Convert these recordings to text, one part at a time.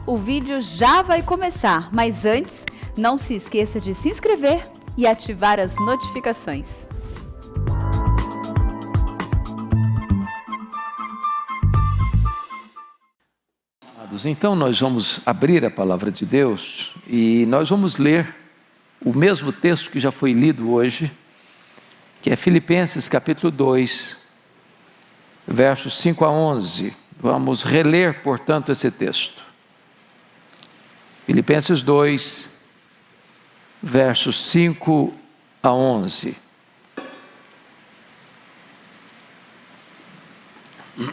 O vídeo já vai começar, mas antes, não se esqueça de se inscrever e ativar as notificações. Então nós vamos abrir a palavra de Deus e nós vamos ler o mesmo texto que já foi lido hoje, que é Filipenses capítulo 2, versos 5 a 11. Vamos reler, portanto, esse texto. Filipenses 2, versos 5 a 11. O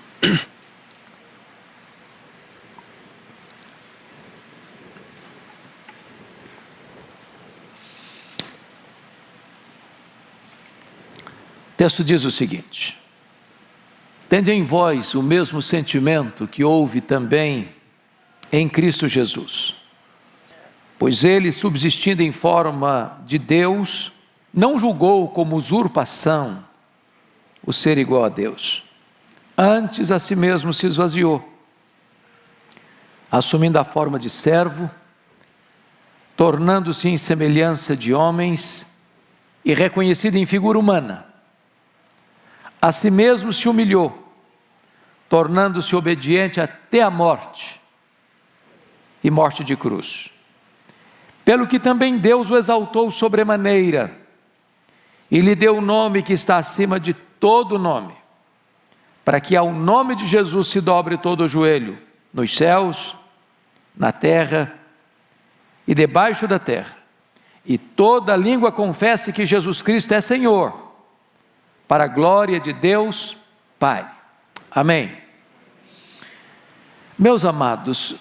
texto diz o seguinte: tende em vós o mesmo sentimento que houve também em Cristo Jesus, pois ele, subsistindo em forma de Deus, não julgou como usurpação o ser igual a Deus, antes a si mesmo se esvaziou, assumindo a forma de servo, tornando-se em semelhança de homens e reconhecido em figura humana. A si mesmo se humilhou, tornando-se obediente até a morte, e morte de cruz. Pelo que também Deus o exaltou sobremaneira, e lhe deu o nome que está acima de todo nome, para que ao nome de Jesus se dobre todo o joelho, nos céus, na terra e debaixo da terra, e toda língua confesse que Jesus Cristo é Senhor, para a glória de Deus Pai. Amém. Meus amados,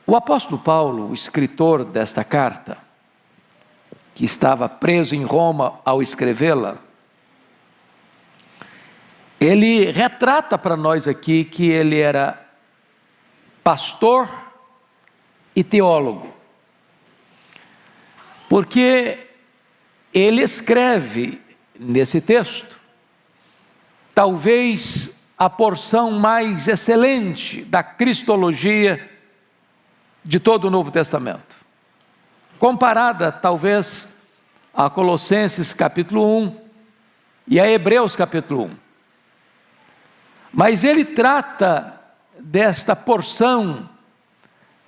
o apóstolo Paulo, o escritor desta carta, que estava preso em Roma ao escrevê-la, ele retrata para nós aqui que ele era pastor e teólogo, porque ele escreve nesse texto talvez a porção mais excelente da cristologia de todo o Novo Testamento, comparada talvez a Colossenses capítulo 1 e a Hebreus capítulo 1. Mas ele trata desta porção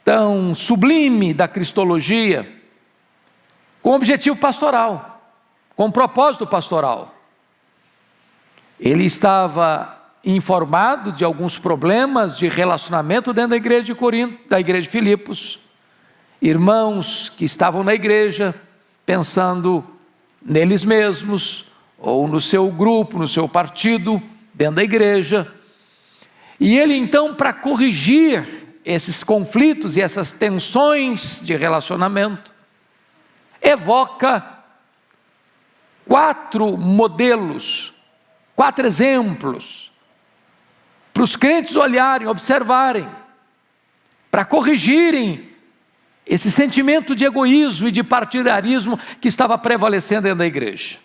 tão sublime da cristologia com objetivo pastoral, com propósito pastoral. Ele estava informado de alguns problemas de relacionamento dentro da igreja de Corinto, da igreja de Filipos, irmãos que estavam na igreja pensando neles mesmos, ou no seu grupo, no seu partido, dentro da igreja. E ele então, para corrigir esses conflitos e essas tensões de relacionamento, evoca 4 modelos, 4 exemplos, para os crentes olharem, observarem, para corrigirem esse sentimento de egoísmo e de partidarismo que estava prevalecendo dentro da igreja.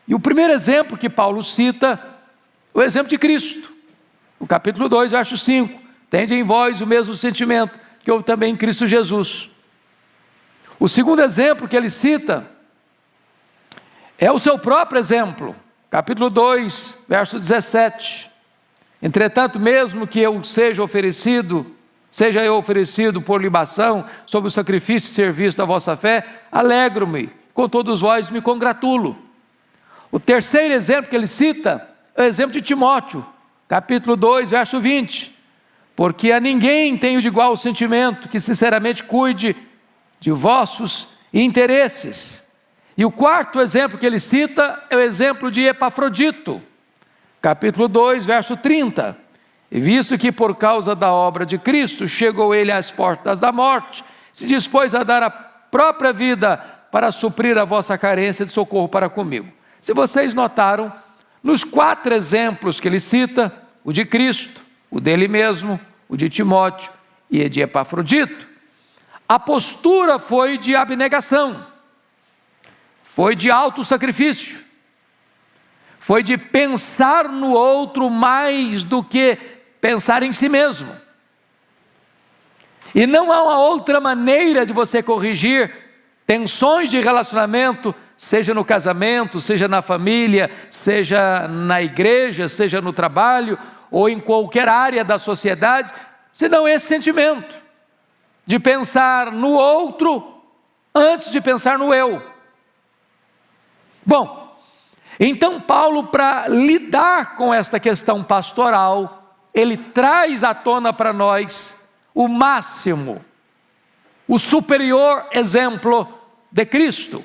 E o primeiro exemplo que Paulo cita, o exemplo de Cristo, no capítulo 2, verso 5, tende em vós o mesmo sentimento que houve também em Cristo Jesus. O segundo exemplo que ele cita é o seu próprio exemplo, capítulo 2, verso 17, entretanto, mesmo que eu seja eu oferecido por libação, sob o sacrifício e serviço da vossa fé, alegro-me, com todos vós me congratulo. O terceiro exemplo que ele cita é o exemplo de Timóteo, capítulo 2, verso 20, porque a ninguém tenho de igual sentimento, que sinceramente cuide de vossos interesses. E o quarto exemplo que ele cita é o exemplo de Epafrodito, capítulo 2, verso 30. E visto que por causa da obra de Cristo chegou ele às portas da morte, se dispôs a dar a própria vida para suprir a vossa carência de socorro para comigo. Se vocês notaram, nos 4 exemplos que ele cita, o de Cristo, o dele mesmo, o de Timóteo e o de Epafrodito, a postura foi de abnegação, foi de autossacrifício, foi de pensar no outro mais do que pensar em si mesmo. E não há uma outra maneira de você corrigir tensões de relacionamento, seja no casamento, seja na família, seja na igreja, seja no trabalho, ou em qualquer área da sociedade, senão esse sentimento de pensar no outro antes de pensar no eu. Bom, então Paulo, para lidar com esta questão pastoral, ele traz à tona para nós o máximo, o superior exemplo de Cristo.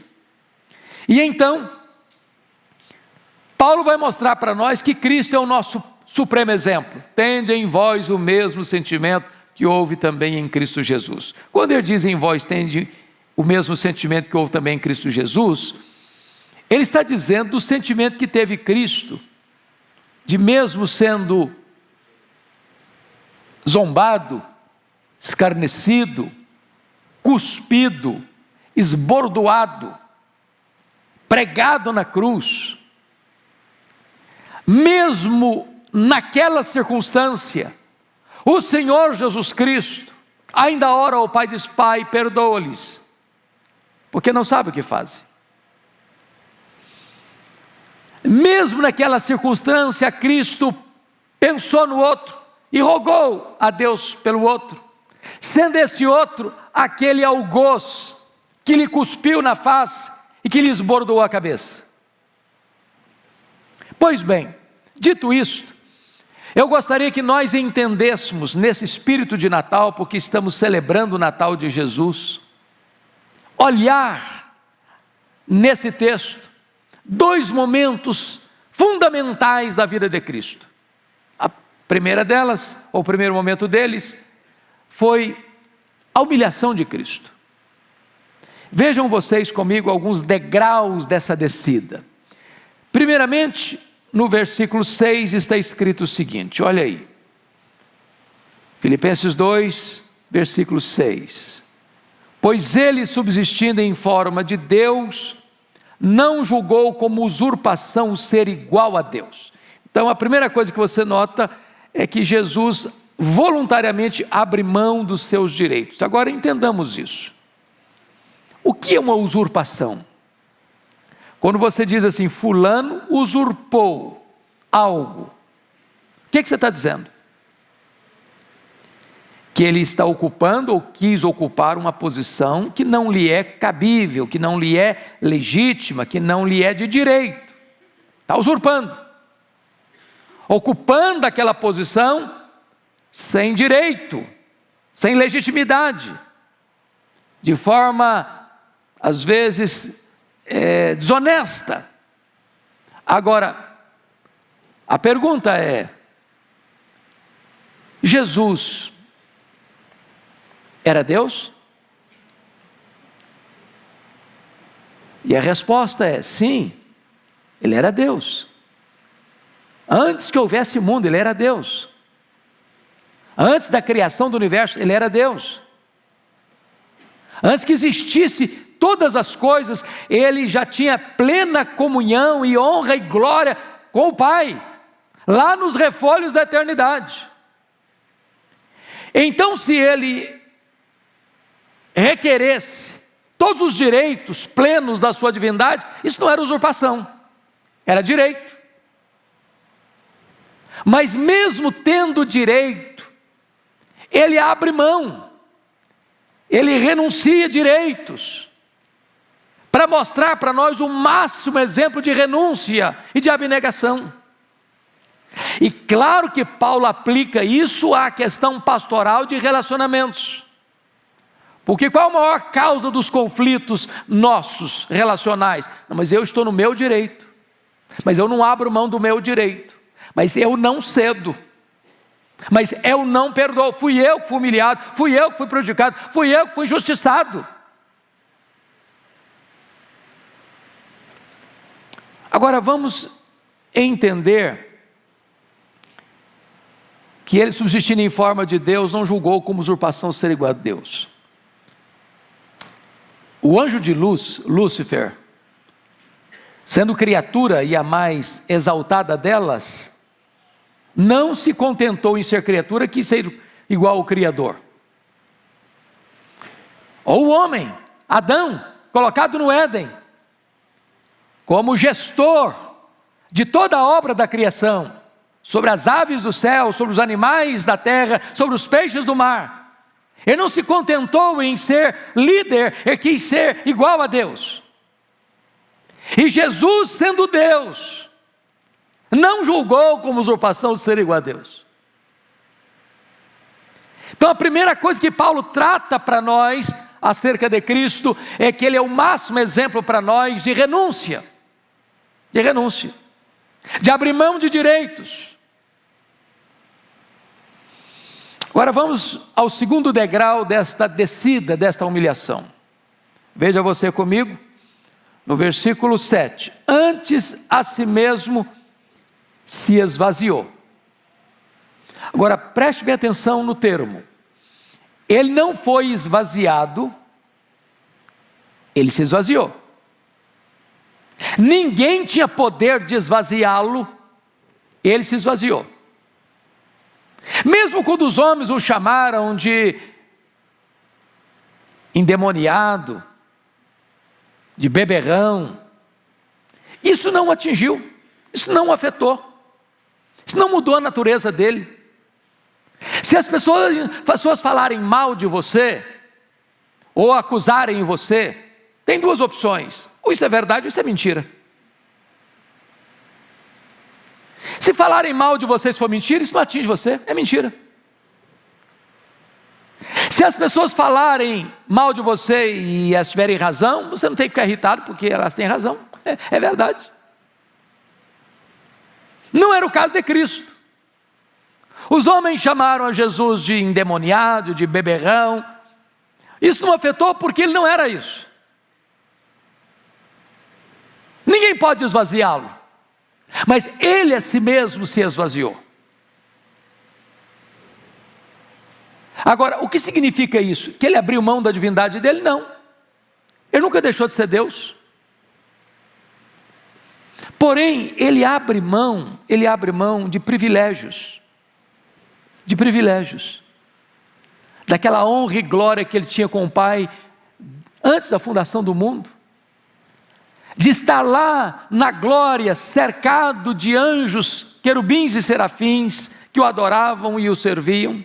E então, Paulo vai mostrar para nós que Cristo é o nosso supremo exemplo. Tende em vós o mesmo sentimento que houve também em Cristo Jesus. Quando ele diz em vós tende o mesmo sentimento que houve também em Cristo Jesus, ele está dizendo do sentimento que teve Cristo, de mesmo sendo zombado, escarnecido, cuspido, esbordoado, pregado na cruz, mesmo naquela circunstância, o Senhor Jesus Cristo ainda ora ao Pai, diz: Pai, perdoa-lhes, porque não sabe o que fazem. Mesmo naquela circunstância, Cristo pensou no outro e rogou a Deus pelo outro, sendo esse outro aquele algoz que lhe cuspiu na face e que lhe esbordou a cabeça. Pois bem, dito isto, eu gostaria que nós entendêssemos nesse espírito de Natal, porque estamos celebrando o Natal de Jesus, olhar nesse texto dois momentos fundamentais da vida de Cristo. A primeira delas, ou o primeiro momento deles, foi a humilhação de Cristo. Vejam vocês comigo alguns degraus dessa descida. Primeiramente, no versículo 6 está escrito o seguinte, olha aí, Filipenses 2, versículo 6, pois ele, subsistindo em forma de Deus, não julgou como usurpação o ser igual a Deus. Então a primeira coisa que você nota é que Jesus voluntariamente abre mão dos seus direitos. Agora entendamos isso. O que é uma usurpação? Quando você diz assim, fulano usurpou algo, o que você está dizendo? Que ele está ocupando ou quis ocupar uma posição que não lhe é cabível, que não lhe é legítima, que não lhe é de direito. Está usurpando, ocupando aquela posição sem direito, sem legitimidade, de forma, às vezes, desonesta. Agora, a pergunta é, Jesus era Deus? E a resposta é sim, ele era Deus. Antes que houvesse mundo, ele era Deus. Antes da criação do universo, ele era Deus. Antes que existisse todas as coisas, ele já tinha plena comunhão e honra e glória com o Pai, lá nos refolhos da eternidade. Então, se ele requeresse todos os direitos plenos da sua divindade, isso não era usurpação, era direito. Mas mesmo tendo direito, ele abre mão, ele renuncia direitos, para mostrar para nós o máximo exemplo de renúncia e de abnegação. E claro que Paulo aplica isso à questão pastoral de relacionamentos. Porque qual a maior causa dos conflitos nossos relacionais? Não, mas eu estou no meu direito, mas eu não abro mão do meu direito, mas eu não cedo, mas eu não perdoo, fui eu que fui humilhado, fui eu que fui prejudicado, fui eu que fui injustiçado. Agora vamos entender que ele, subsistindo em forma de Deus, não julgou como usurpação ser igual a Deus. O anjo de luz, Lúcifer, sendo criatura e a mais exaltada delas, não se contentou em ser criatura, quis ser igual ao Criador. Ou o homem, Adão, colocado no Éden, como gestor de toda a obra da criação, sobre as aves do céu, sobre os animais da terra, sobre os peixes do mar. Ele não se contentou em ser líder, ele quis ser igual a Deus. E Jesus, sendo Deus, não julgou como usurpação ser igual a Deus. Então a primeira coisa que Paulo trata para nós acerca de Cristo é que Ele é o máximo exemplo para nós de renúncia, de abrir mão de direitos. Agora vamos ao segundo degrau desta descida, desta humilhação. Veja você comigo, no versículo 7. Antes a si mesmo se esvaziou. Agora preste bem atenção no termo. Ele não foi esvaziado, ele se esvaziou. Ninguém tinha poder de esvaziá-lo, ele se esvaziou. Mesmo quando os homens o chamaram de endemoniado, de beberrão, isso não o atingiu, isso não o afetou, isso não mudou a natureza dele. Se as pessoas falarem mal de você, ou acusarem você, tem duas opções: ou isso é verdade ou isso é mentira. Se falarem mal de você, se for mentira, isso não atinge você, é mentira. Se as pessoas falarem mal de você e elas tiverem razão, você não tem que ficar irritado, porque elas têm razão, é verdade. Não era o caso de Cristo. Os homens chamaram a Jesus de endemoniado, de beberrão. Isso não afetou porque ele não era isso. Ninguém pode esvaziá-lo, mas ele a si mesmo se esvaziou. Agora, o que significa isso? Que ele abriu mão da divindade dele? Não. Ele nunca deixou de ser Deus. Porém, ele abre mão de privilégios. Daquela honra e glória que ele tinha com o Pai antes da fundação do mundo, de estar lá na glória, cercado de anjos, querubins e serafins, que o adoravam e o serviam.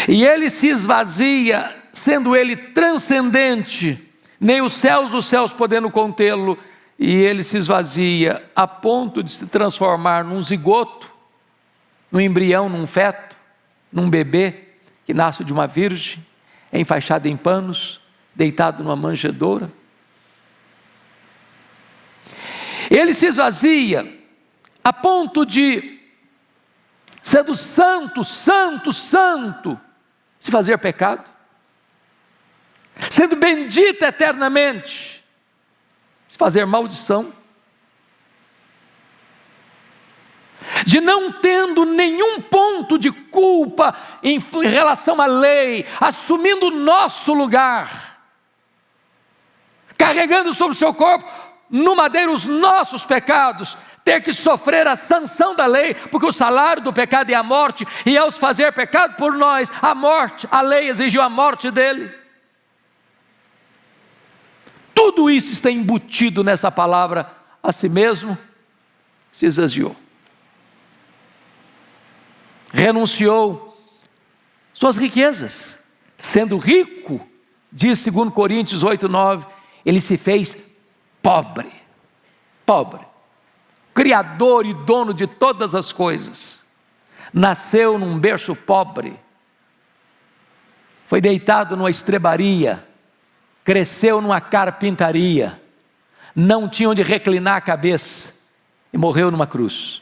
E ele se esvazia, sendo ele transcendente, nem os céus dos céus podendo contê-lo, e ele se esvazia a ponto de se transformar num zigoto, num embrião, num feto, num bebê que nasce de uma virgem, enfaixado em panos, deitado numa manjedoura. Ele se esvazia a ponto de, sendo santo, se fazer pecado, sendo bendito eternamente, se fazer maldição, de não tendo nenhum ponto de culpa em relação à lei, assumindo o nosso lugar, carregando sobre o seu corpo no madeiro os nossos pecados, ter que sofrer a sanção da lei, porque o salário do pecado é a morte, e ao se fazer pecado por nós, a lei exigiu a morte dele. Tudo isso está embutido nessa palavra, a si mesmo se esvaziou. Renunciou suas riquezas, sendo rico, diz 2 Coríntios 8:9, ele se fez pobre, criador e dono de todas as coisas, nasceu num berço pobre, foi deitado numa estrebaria, cresceu numa carpintaria, não tinha onde reclinar a cabeça e morreu numa cruz.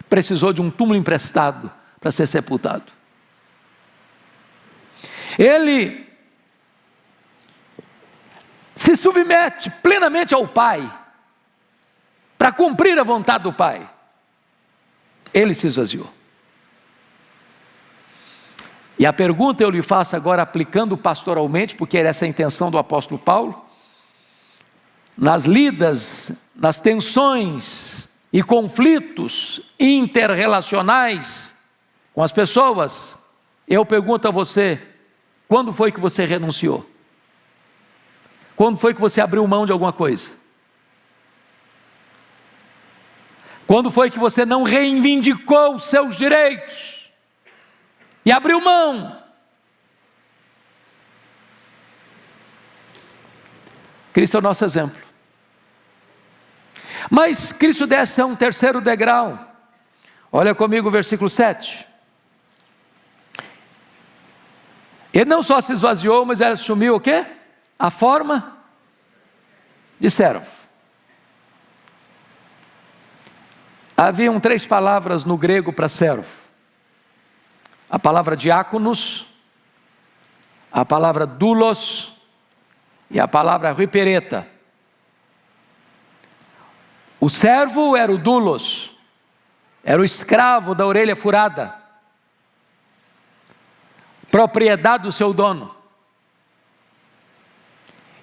Precisou de um túmulo emprestado para ser sepultado. Ele se submete plenamente ao Pai, para cumprir a vontade do Pai. Ele se esvaziou. E a pergunta eu lhe faço agora, aplicando pastoralmente, porque era essa a intenção do apóstolo Paulo, nas lidas, nas tensões e conflitos interrelacionais com as pessoas, eu pergunto a você: Quando foi que você renunciou? Quando foi que você abriu mão de alguma coisa? Quando foi que você não reivindicou os seus direitos e abriu mão? Cristo é o nosso exemplo. Mas Cristo desce a um terceiro degrau. Olha comigo o versículo 7. Ele não só se esvaziou, mas ele assumiu o quê? A forma de servo. Haviam 3 palavras no grego para servo. A palavra diáconos, a palavra doulos e a palavra ripereta. O servo era o doulos, era o escravo da orelha furada, propriedade do seu dono.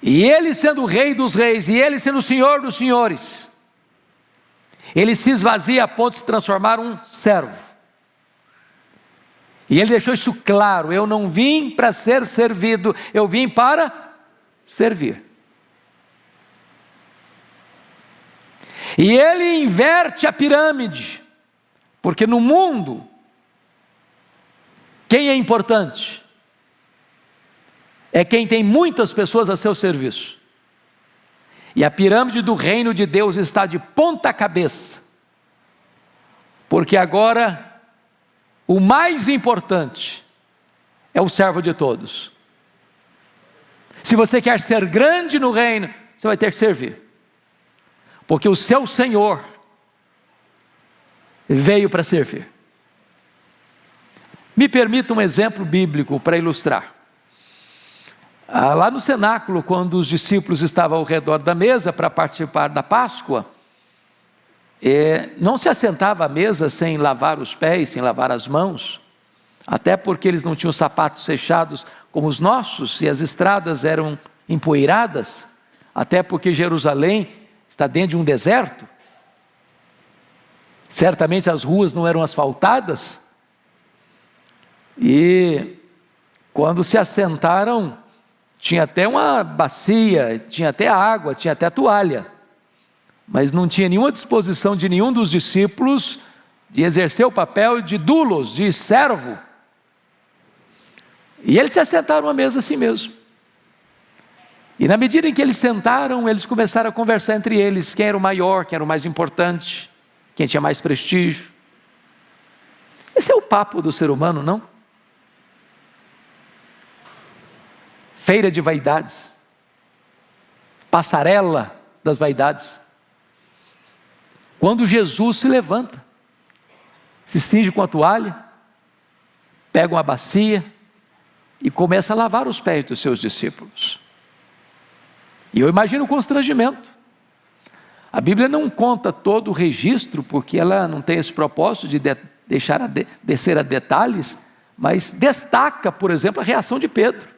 E ele sendo o rei dos reis, e ele sendo o senhor dos senhores, ele se esvazia a ponto de se transformar um servo. E ele deixou isso claro: eu não vim para ser servido, eu vim para servir. E ele inverte a pirâmide, porque no mundo, quem é importante? É quem tem muitas pessoas a seu serviço. E a pirâmide do reino de Deus está de ponta cabeça, porque agora o mais importante é o servo de todos. Se você quer ser grande no reino, você vai ter que servir, porque o seu Senhor veio para servir. Me permita um exemplo bíblico para ilustrar. Lá no cenáculo, quando os discípulos estavam ao redor da mesa para participar da Páscoa, não se assentava à mesa sem lavar os pés, sem lavar as mãos, até porque eles não tinham sapatos fechados como os nossos, e as estradas eram empoeiradas, até porque Jerusalém está dentro de um deserto. Certamente as ruas não eram asfaltadas, e quando se assentaram, tinha até uma bacia, tinha até água, tinha até toalha, mas não tinha nenhuma disposição de nenhum dos discípulos de exercer o papel de doulos, de servo. E eles se assentaram à mesa assim mesmo. E na medida em que eles sentaram, eles começaram a conversar entre eles, quem era o maior, quem era o mais importante, quem tinha mais prestígio. Esse é o papo do ser humano, não? Feira de vaidades, passarela das vaidades. Quando Jesus se levanta, se cinge com a toalha, pega uma bacia e começa a lavar os pés dos seus discípulos. E eu imagino o constrangimento. A Bíblia não conta todo o registro, porque ela não tem esse propósito de descer a detalhes, mas destaca, por exemplo, a reação de Pedro.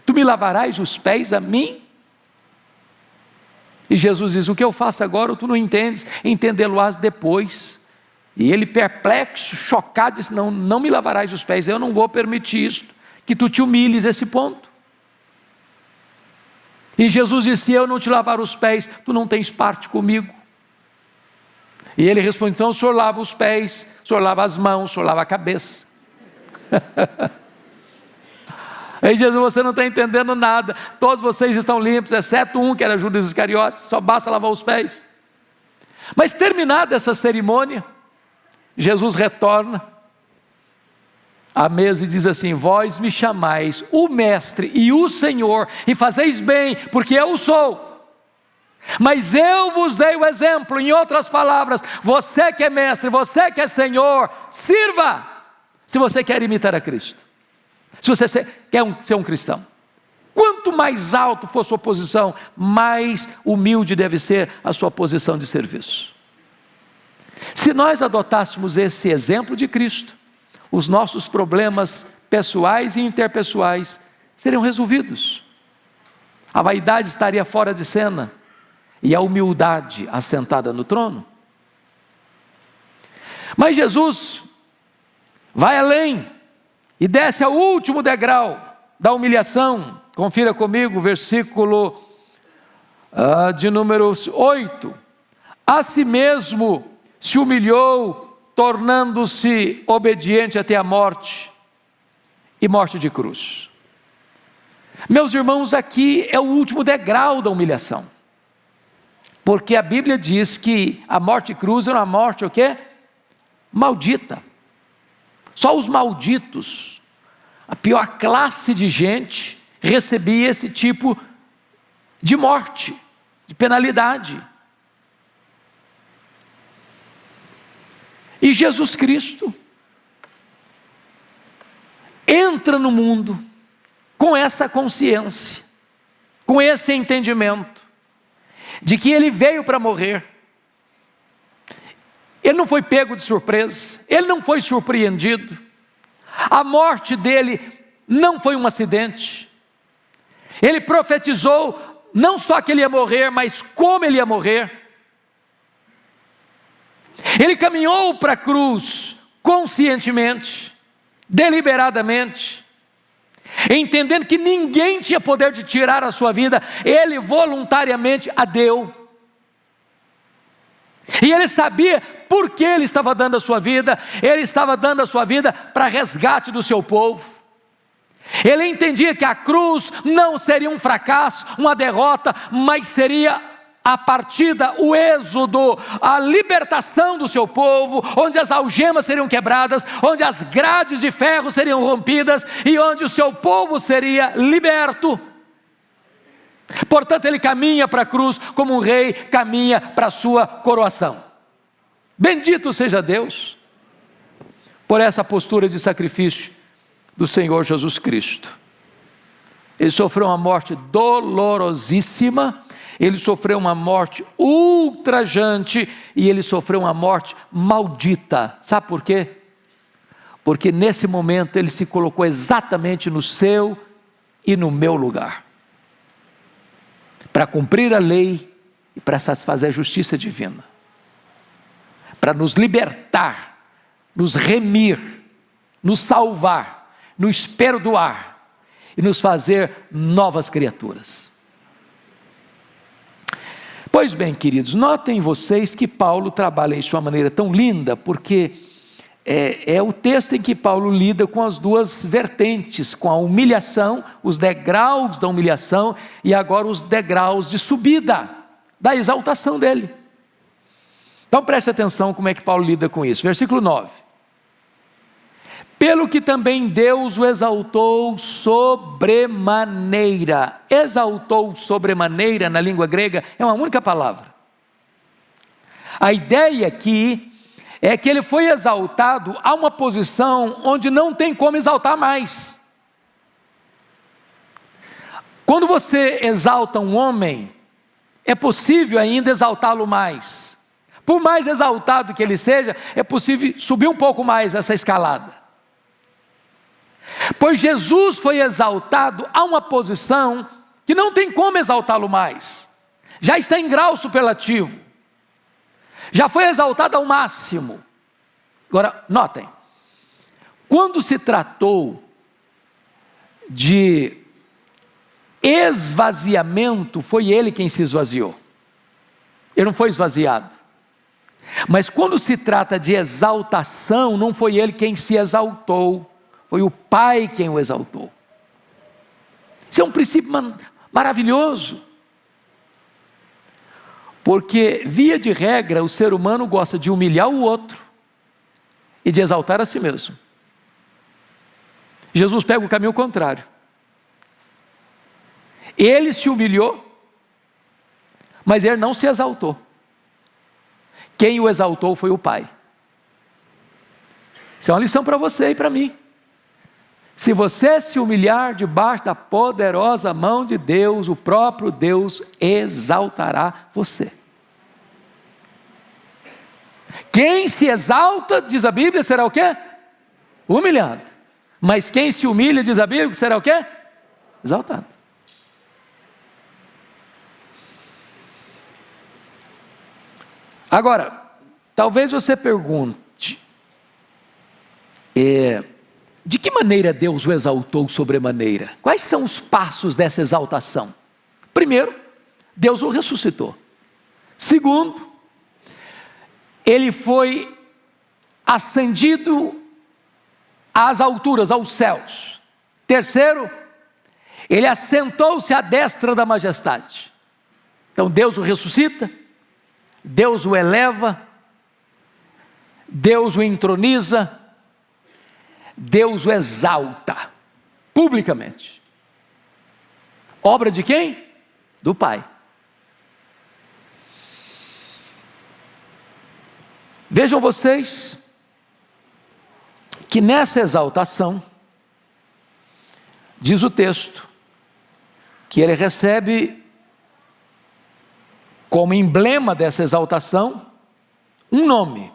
Tu me lavarás os pés a mim? E Jesus diz: o que eu faço agora tu não entendes, entendê-lo-ás depois. E ele, perplexo, chocado, disse: não me lavarás os pés, eu não vou permitir isso, que tu te humilhes a esse ponto. E Jesus disse: se eu não te lavar os pés, tu não tens parte comigo. E ele responde: então o senhor lava os pés, o senhor lava as mãos, o senhor lava a cabeça. Aí Jesus: você não está entendendo nada, todos vocês estão limpos, exceto um que era Judas Iscariotes, só basta lavar os pés. Mas terminada essa cerimônia, Jesus retorna à mesa e diz assim: vós me chamais o Mestre e o Senhor, e fazeis bem, porque eu sou. Mas eu vos dei o exemplo. Em outras palavras, você que é Mestre, você que é Senhor, sirva, se você quer imitar a Cristo. Se você quer ser um cristão, quanto mais alto for sua posição, mais humilde deve ser a sua posição de serviço. Se nós adotássemos esse exemplo de Cristo, os nossos problemas pessoais e interpessoais seriam resolvidos. A vaidade estaria fora de cena e a humildade assentada no trono. Mas Jesus vai além. e desce ao último degrau da humilhação. Confira comigo, versículo de número 8. A si mesmo se humilhou, tornando-se obediente até a morte, e morte de cruz. Meus irmãos, aqui é o último degrau da humilhação, porque a Bíblia diz que a morte de cruz era uma morte o quê? Maldita. Só os malditos, a pior classe de gente, recebia esse tipo de morte, de penalidade. E Jesus Cristo entra no mundo com essa consciência, com esse entendimento, de que Ele veio para morrer. Ele não foi pego de surpresa, Ele não foi surpreendido, a morte dele não foi um acidente. Ele profetizou não só que Ele ia morrer, mas como Ele ia morrer. Ele caminhou para a cruz conscientemente, deliberadamente, entendendo que ninguém tinha poder de tirar a sua vida. Ele voluntariamente a deu, e Ele sabia por que Ele estava dando a sua vida. Ele estava dando a sua vida para resgate do seu povo. Ele entendia que a cruz não seria um fracasso, uma derrota, mas seria a partida, o êxodo, a libertação do seu povo, onde as algemas seriam quebradas, onde as grades de ferro seriam rompidas, e onde o seu povo seria liberto. Portanto, Ele caminha para a cruz como um rei caminha para a sua coroação. Bendito seja Deus por essa postura de sacrifício do Senhor Jesus Cristo. Ele sofreu uma morte dolorosíssima, Ele sofreu uma morte ultrajante, e Ele sofreu uma morte maldita. Sabe por quê? Porque nesse momento Ele se colocou exatamente no seu e no meu lugar, para cumprir a lei e para satisfazer a justiça divina, para nos libertar, nos remir, nos salvar, nos perdoar e nos fazer novas criaturas. Pois bem, queridos, notem vocês que Paulo trabalha isso de uma maneira tão linda, porque é o texto em que Paulo lida com as duas vertentes, com a humilhação, os degraus da humilhação, e agora os degraus de subida, da exaltação dele. Então preste atenção como é que Paulo lida com isso. Versículo 9. Pelo que também Deus o exaltou sobremaneira. Exaltou sobremaneira, na língua grega, é uma única palavra. A ideia aqui é que ele foi exaltado a uma posição onde não tem como exaltar mais. Quando você exalta um homem, é possível ainda exaltá-lo mais. Por mais exaltado que ele seja, é possível subir um pouco mais essa escalada. Pois Jesus foi exaltado a uma posição que não tem como exaltá-lo mais. Já está em grau superlativo. Já foi exaltado ao máximo. Agora, notem, quando se tratou de esvaziamento, foi Ele quem se esvaziou. Ele não foi esvaziado. Mas quando se trata de exaltação, não foi Ele quem se exaltou, foi o Pai quem o exaltou. Isso é um princípio maravilhoso. Porque, via de regra, o ser humano gosta de humilhar o outro e de exaltar a si mesmo. Jesus pega o caminho contrário. Ele se humilhou, mas ele não se exaltou. Quem o exaltou foi o Pai. Isso é uma lição para você e para mim. Se você se humilhar debaixo da poderosa mão de Deus, o próprio Deus exaltará você. Quem se exalta, diz a Bíblia, será o quê? Humilhado. Mas quem se humilha, diz a Bíblia, será o quê? Exaltado. Agora, talvez você pergunte, De que maneira Deus o exaltou sobremaneira? Quais são os passos dessa exaltação? Primeiro, Deus o ressuscitou. Segundo, ele foi ascendido às alturas, aos céus. Terceiro, ele assentou-se à destra da majestade. Então Deus o ressuscita, Deus o eleva, Deus o entroniza, Deus o exalta, publicamente. Obra de quem? Do Pai. Vejam vocês, que nessa exaltação, diz o texto, que ele recebe, como emblema dessa exaltação, um nome.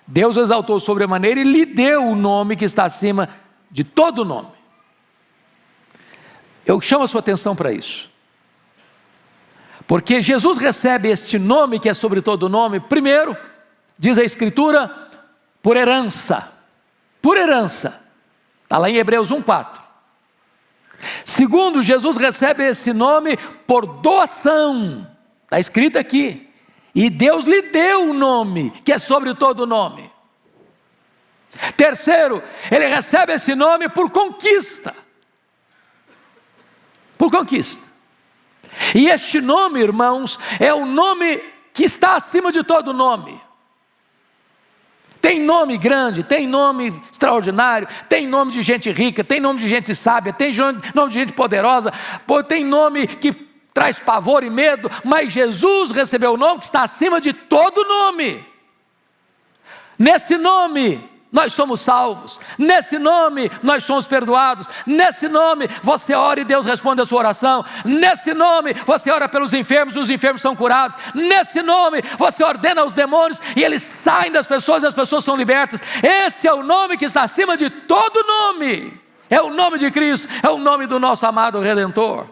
Deus o exaltou sobremaneira e lhe deu o nome que está acima de todo nome. Eu chamo a sua atenção para isso. Porque Jesus recebe este nome que é sobre todo nome, primeiro, diz a Escritura, por herança. Por herança. Está lá em Hebreus 1:4. Segundo, Jesus recebe esse nome por doação. Está escrito aqui. E Deus lhe deu o nome, que é sobre todo nome. Terceiro, ele recebe esse nome por conquista. Por conquista. E este nome, irmãos, é o nome que está acima de todo nome. Tem nome grande, tem nome extraordinário, tem nome de gente rica, tem nome de gente sábia, tem nome de gente poderosa, tem nome que traz pavor e medo, mas Jesus recebeu o nome que está acima de todo nome. Nesse nome nós somos salvos, nesse nome nós somos perdoados, nesse nome você ora e Deus responde a sua oração, nesse nome você ora pelos enfermos e os enfermos são curados, nesse nome você ordena aos demônios e eles saem das pessoas e as pessoas são libertas. Esse é o nome que está acima de todo nome, é o nome de Cristo, é o nome do nosso amado Redentor.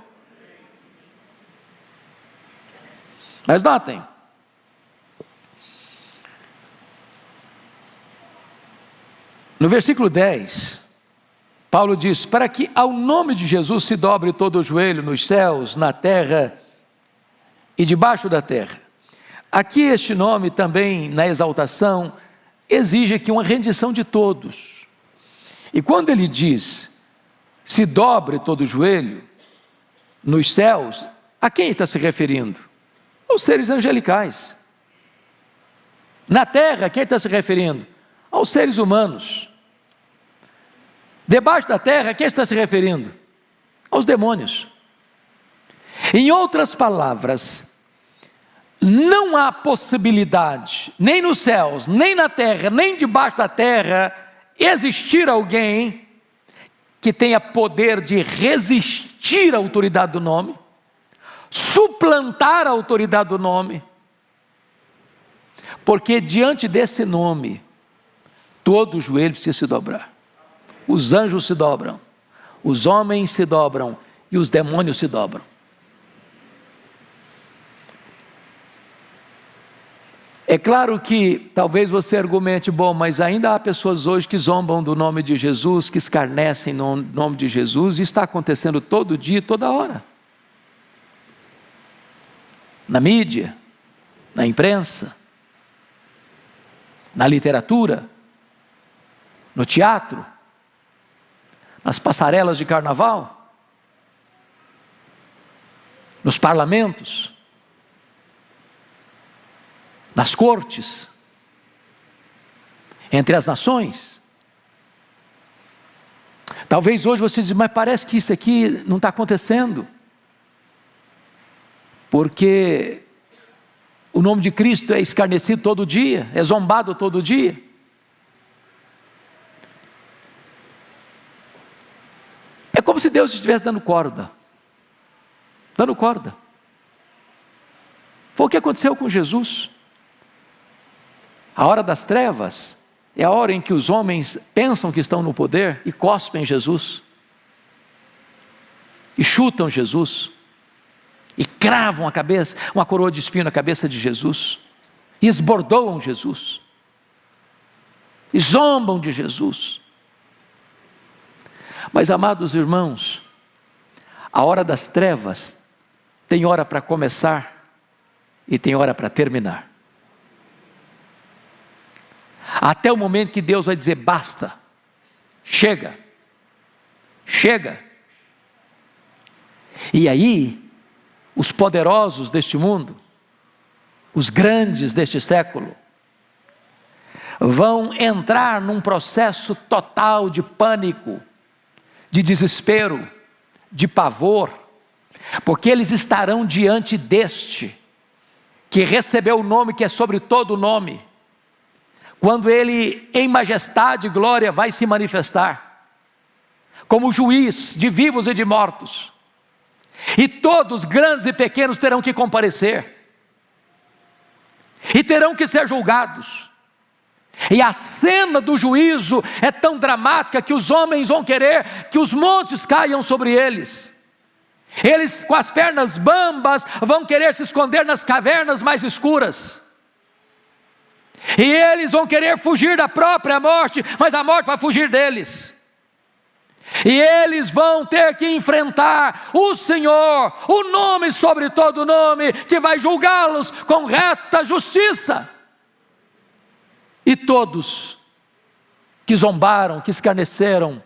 Mas notem, no versículo 10, Paulo diz, para que ao nome de Jesus se dobre todo o joelho nos céus, na terra e debaixo da terra. Aqui este nome também, na exaltação, exige aqui uma rendição de todos. E quando ele diz, se dobre todo o joelho nos céus, a quem ele está se referindo? Aos seres angelicais. Na terra, a quem ele está se referindo? Aos seres humanos. Debaixo da terra, a quem está se referindo? Aos demônios. Em outras palavras, não há possibilidade, nem nos céus, nem na terra, nem debaixo da terra, existir alguém que tenha poder de resistir à autoridade do nome, suplantar a autoridade do nome, porque diante desse nome, todo o joelho precisa se dobrar. Os anjos se dobram, os homens se dobram e os demônios se dobram. É claro que talvez você argumente, bom, mas ainda há pessoas hoje que zombam do nome de Jesus, que escarnecem no nome de Jesus, e está acontecendo todo dia, toda hora. Na mídia, na imprensa, na literatura, no teatro, nas passarelas de carnaval, nos parlamentos, nas cortes, entre as nações. Talvez hoje você diz, mas parece que isso aqui não está acontecendo, porque o nome de Cristo é escarnecido todo dia, é zombado todo dia. É como se Deus estivesse dando corda. Dando corda. Foi o que aconteceu com Jesus. A hora das trevas é a hora em que os homens pensam que estão no poder e cospem Jesus. E chutam Jesus. E cravam a cabeça, uma coroa de espinho na cabeça de Jesus. E esbordoam Jesus. E zombam de Jesus. Mas, amados irmãos, a hora das trevas tem hora para começar e tem hora para terminar. Até o momento que Deus vai dizer: basta, chega, chega. E aí, os poderosos deste mundo, os grandes deste século, vão entrar num processo total de pânico, de desespero, de pavor, porque eles estarão diante deste, que recebeu o nome que é sobre todo nome, quando ele em majestade e glória vai se manifestar, como juiz de vivos e de mortos, e todos, grandes e pequenos, terão que comparecer, e terão que ser julgados. E a cena do juízo é tão dramática que os homens vão querer que os montes caiam sobre eles. Eles, com as pernas bambas, vão querer se esconder nas cavernas mais escuras. E eles vão querer fugir da própria morte, mas a morte vai fugir deles. E eles vão ter que enfrentar o Senhor, o nome sobre todo nome, que vai julgá-los com reta justiça. E todos que zombaram, que escarneceram,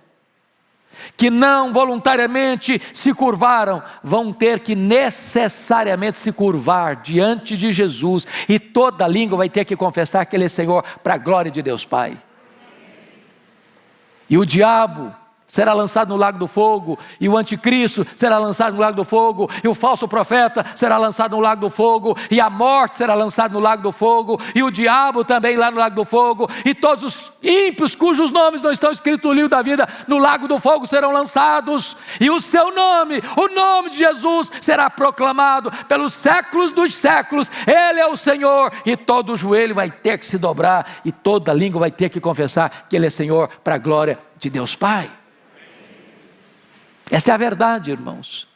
que não voluntariamente se curvaram, vão ter que necessariamente se curvar diante de Jesus, e toda língua vai ter que confessar que Ele é Senhor, para a glória de Deus Pai. E o diabo será lançado no lago do fogo, e o anticristo será lançado no lago do fogo, e o falso profeta será lançado no lago do fogo, e a morte será lançada no lago do fogo, e o diabo também lá no lago do fogo, e todos os ímpios cujos nomes não estão escritos no livro da vida, no lago do fogo serão lançados, e o seu nome, o nome de Jesus, será proclamado pelos séculos dos séculos. Ele é o Senhor, e todo joelho vai ter que se dobrar, e toda língua vai ter que confessar que Ele é Senhor, para a glória de Deus Pai. Esta é a verdade, irmãos,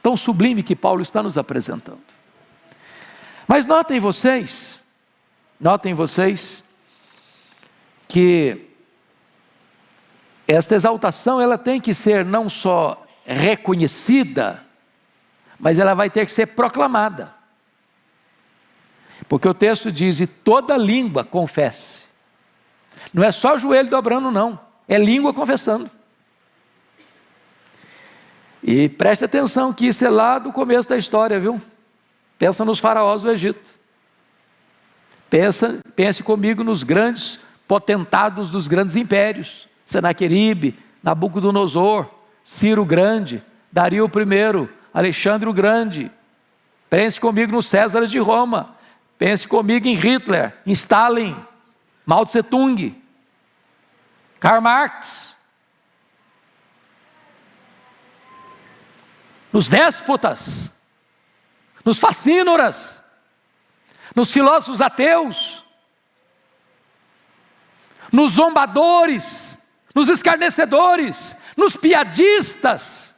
tão sublime que Paulo está nos apresentando. Mas notem vocês que esta exaltação, ela tem que ser não só reconhecida, mas ela vai ter que ser proclamada. Porque o texto diz: e toda língua confesse. Não é só o joelho dobrando, não, é língua confessando. E preste atenção que isso é lá do começo da história, viu? Pensa nos faraós do Egito. Pense comigo nos grandes potentados dos grandes impérios: Senaqueribe, Nabucodonosor, Ciro o Grande, Dario I, Alexandre o Grande. Pense comigo nos Césares de Roma. Pense comigo em Hitler, em Stalin, Mao Tse Tung, Karl Marx. Nos déspotas, nos facínoras, nos filósofos ateus, nos zombadores, nos escarnecedores, nos piadistas,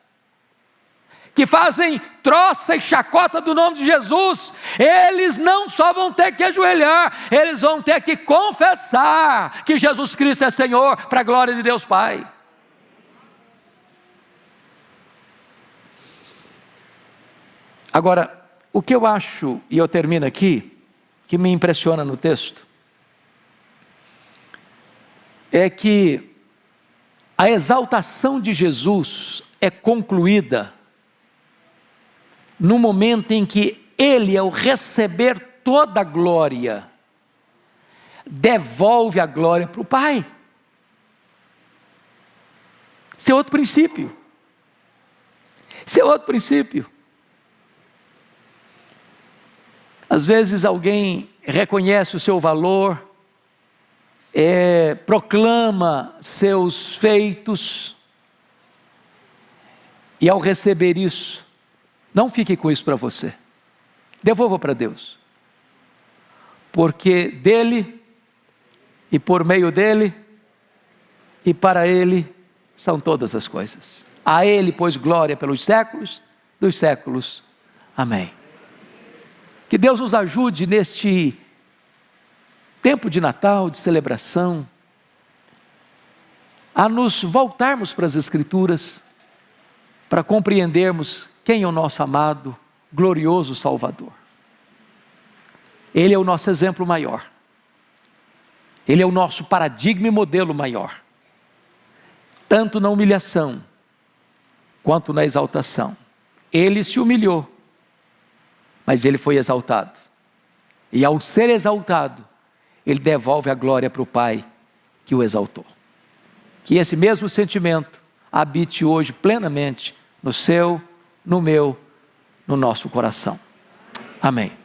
que fazem troça e chacota do nome de Jesus. Eles não só vão ter que ajoelhar, eles vão ter que confessar que Jesus Cristo é Senhor, para a glória de Deus Pai. Agora, o que eu acho, e eu termino aqui, que me impressiona no texto, é que a exaltação de Jesus é concluída no momento em que Ele, ao receber toda a glória, devolve a glória para o Pai. Esse é outro princípio. Às vezes alguém reconhece o seu valor, proclama seus feitos, e ao receber isso, não fique com isso para você, devolva para Deus, porque dele, e por meio dele, e para ele, são todas as coisas. A Ele, pois, glória pelos séculos dos séculos. Amém. Que Deus nos ajude neste tempo de Natal, de celebração, a nos voltarmos para as Escrituras, para compreendermos quem é o nosso amado, glorioso Salvador. Ele é o nosso exemplo maior. Ele é o nosso paradigma e modelo maior. Tanto na humilhação, quanto na exaltação. Ele se humilhou, mas ele foi exaltado. E ao ser exaltado, ele devolve a glória para o Pai que o exaltou. Que esse mesmo sentimento habite hoje plenamente no seu, no meu, no nosso coração. Amém.